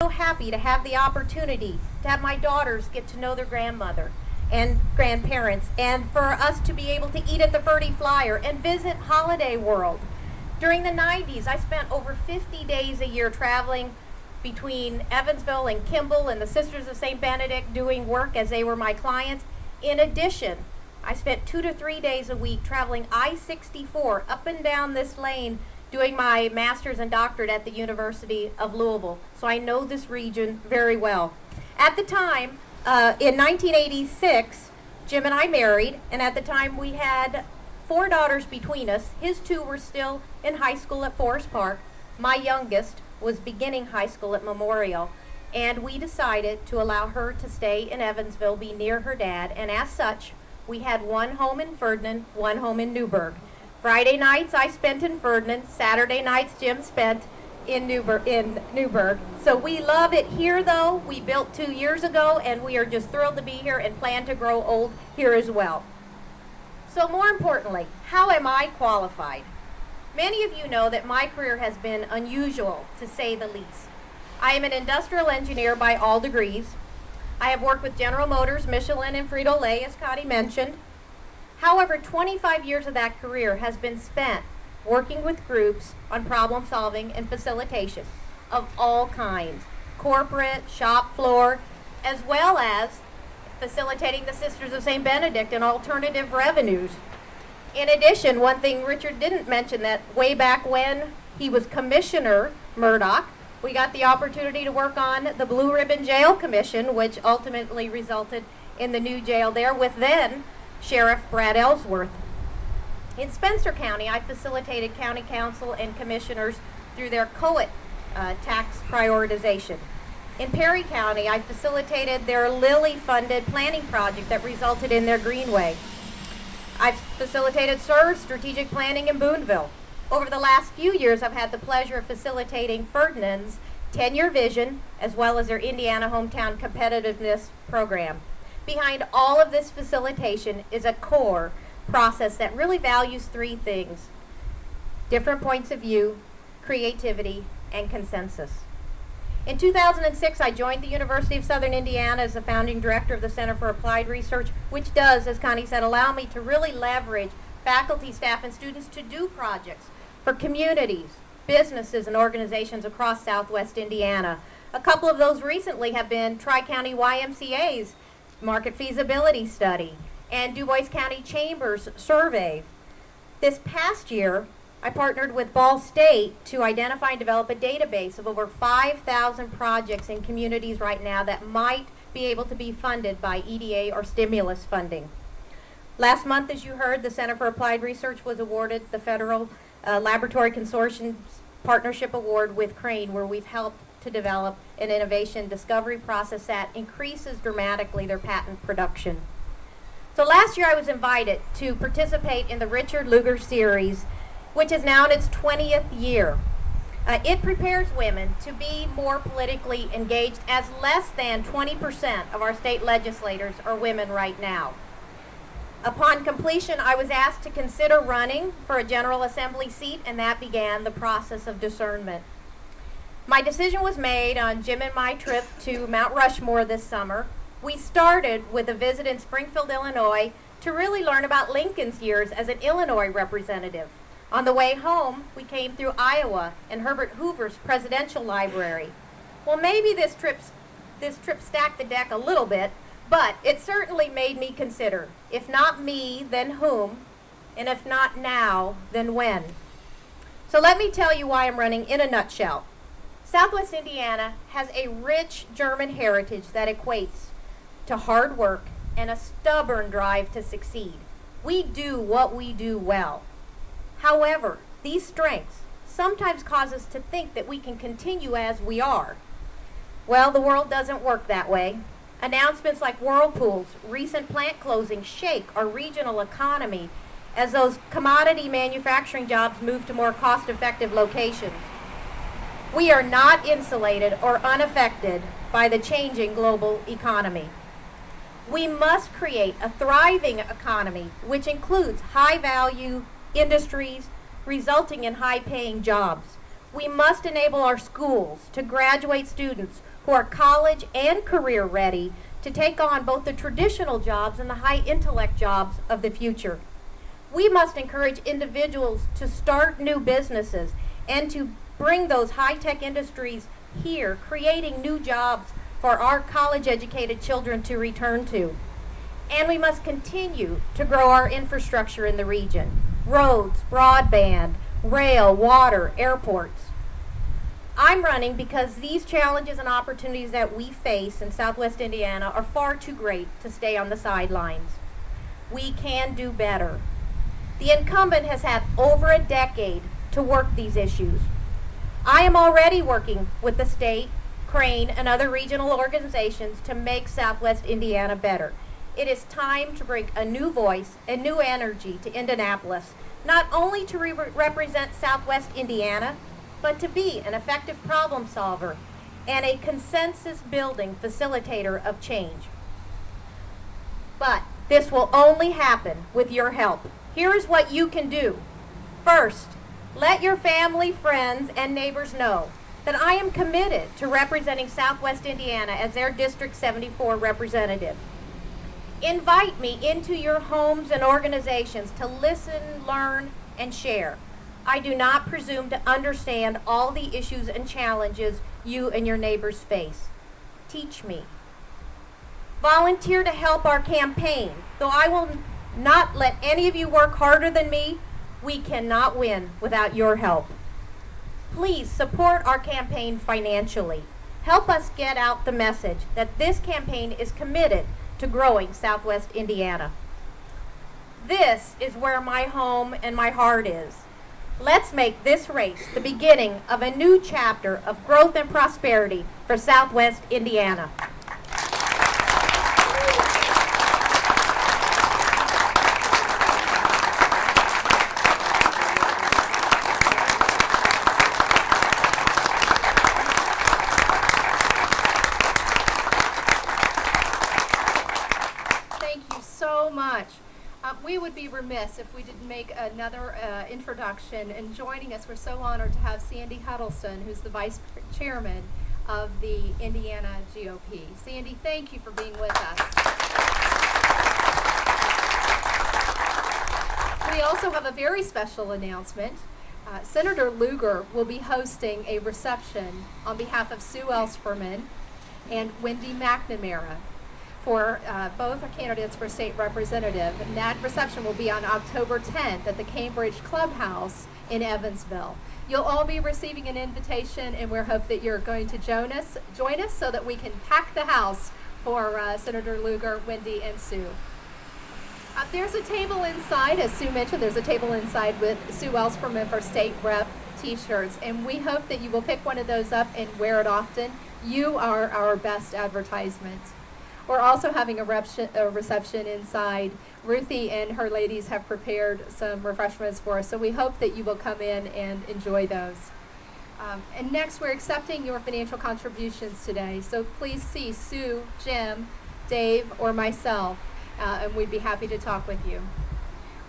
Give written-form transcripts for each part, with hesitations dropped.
So happy to have the opportunity to have my daughters get to know their grandmother and grandparents, and for us to be able to eat at the Ferdy Flyer and visit Holiday World. During the 90s, I spent over 50 days a year traveling between Evansville and Kimball and the Sisters of St. Benedict doing work as they were my clients. In addition, I spent 2 to 3 days a week traveling I-64 up and down this lane doing my master's and doctorate at the University of Louisville. So I know this region very well. At the time, in 1986, Jim and I married, and at the time we had 4 daughters between us. His 2 were still in high school at Forest Park. My youngest was beginning high school at Memorial, and we decided to allow her to stay in Evansville, be near her dad, and as such, we had one home in Ferdinand, one home in Newburgh. Friday nights I spent in Ferdinand, Saturday nights Jim spent in Newburgh. So we love it here though. We built 2 years ago and we are just thrilled to be here and plan to grow old here as well. So more importantly, how am I qualified? Many of you know that my career has been unusual, to say the least. I am an industrial engineer by all degrees. I have worked with General Motors, Michelin, and Frito-Lay, as Connie mentioned. However, 25 years of that career has been spent working with groups on problem solving and facilitation of all kinds, corporate, shop floor, as well as facilitating the Sisters of St. Benedict and alternative revenues. In addition, one thing Richard didn't mention, that way back when he was Commissioner Murdoch, we got the opportunity to work on the Blue Ribbon Jail Commission, which ultimately resulted in the new jail there with then Sheriff Brad Ellsworth. In Spencer County, I facilitated county council and commissioners through their COIT tax prioritization. In Perry County, I facilitated their Lilly-funded planning project that resulted in their Greenway. I've facilitated SIR's strategic planning in Boonville. Over the last few years, I've had the pleasure of facilitating Ferdinand's 10-year vision, as well as their Indiana Hometown Competitiveness Program. Behind all of this facilitation is a core process that really values 3 things: different points of view, creativity, and consensus. In 2006, I joined the University of Southern Indiana as the founding director of the Center for Applied Research, which does, as Connie said, allow me to really leverage faculty, staff, and students to do projects for communities, businesses, and organizations across Southwest Indiana. A couple of those recently have been Tri-County YMCA's market feasibility study and Du Bois County Chamber's survey. This past year, I partnered with Ball State to identify and develop a database of over 5,000 projects in communities right now that might be able to be funded by EDA or stimulus funding. Last month, as you heard, the Center for Applied Research was awarded the Federal Laboratory Consortium's Partnership Award with Crane, where we've helped to develop an innovation discovery process that increases dramatically their patent production. So last year I was invited to participate in the Richard Lugar Series, which is now in its 20th year. It prepares women to be more politically engaged, as less than 20% of our state legislators are women right now. Upon completion, I was asked to consider running for a General Assembly seat, and that began the process of discernment. My decision was made on Jim and my trip to Mount Rushmore this summer. We started with a visit in Springfield, Illinois, to really learn about Lincoln's years as an Illinois representative. On the way home, we came through Iowa and Herbert Hoover's Presidential Library. Well, maybe this trip stacked the deck a little bit, but it certainly made me consider, if not me, then whom? And if not now, then when? So let me tell you why I'm running in a nutshell. Southwest Indiana has a rich German heritage that equates to hard work and a stubborn drive to succeed. We do what we do well. However, these strengths sometimes cause us to think that we can continue as we are. Well, the world doesn't work that way. Announcements like Whirlpool's recent plant closings shake our regional economy as those commodity manufacturing jobs move to more cost-effective locations. We are not insulated or unaffected by the changing global economy. We must create a thriving economy which includes high-value industries resulting in high-paying jobs. We must enable our schools to graduate students who are college and career ready to take on both the traditional jobs and the high intellect jobs of the future. We must encourage individuals to start new businesses and to bring those high-tech industries here, creating new jobs for our college-educated children to return to. And we must continue to grow our infrastructure in the region: roads, broadband, rail, water, airports. I'm running because these challenges and opportunities that we face in Southwest Indiana are far too great to stay on the sidelines. We can do better. The incumbent has had over a decade to work these issues. I am already working with the state, Crane, and other regional organizations to make Southwest Indiana better. It is time to bring a new voice and new energy to Indianapolis, not only to represent Southwest Indiana, but to be an effective problem solver and a consensus-building facilitator of change. But this will only happen with your help. Here is what you can do. First, let your family, friends, and neighbors know that I am committed to representing Southwest Indiana as their District 74 representative. Invite me into your homes and organizations to listen, learn, and share. I do not presume to understand all the issues and challenges you and your neighbors face. Teach me. Volunteer to help our campaign. Though I will not let any of you work harder than me, we cannot win without your help. Please support our campaign financially. Help us get out the message that this campaign is committed to growing Southwest Indiana. This is where my home and my heart is. Let's make this race the beginning of a new chapter of growth and prosperity for Southwest Indiana. So much. We would be remiss if we didn't make another introduction. And joining us, we're so honored to have Sandy Huddleston, who's the Vice Chairman of the Indiana GOP. Sandy, thank you for being with us. We also have a very special announcement. Senator Lugar will be hosting a reception on behalf of Sue Ellspermann and Wendy McNamara for both our candidates for state representative. And that reception will be on October 10th at the Cambridge Clubhouse in Evansville. You'll all be receiving an invitation, and we hope that you're going to join us so that we can pack the house for Senator Lugar, Wendy, and Sue. There's a table inside, as Sue mentioned, there's a table inside with Sue Ellspermann for state rep t-shirts, and we hope that you will pick one of those up and wear it often. You are our best advertisement. We're also having a reception inside. Ruthie and her ladies have prepared some refreshments for us, so we hope that you will come in and enjoy those. And next, we're accepting your financial contributions today, so please see Sue, Jim, Dave, or myself, and we'd be happy to talk with you.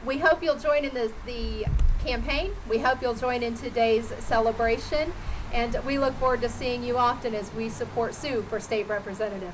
We hope you'll join in the campaign. We hope you'll join in today's celebration, and we look forward to seeing you often as we support Sue for state representative.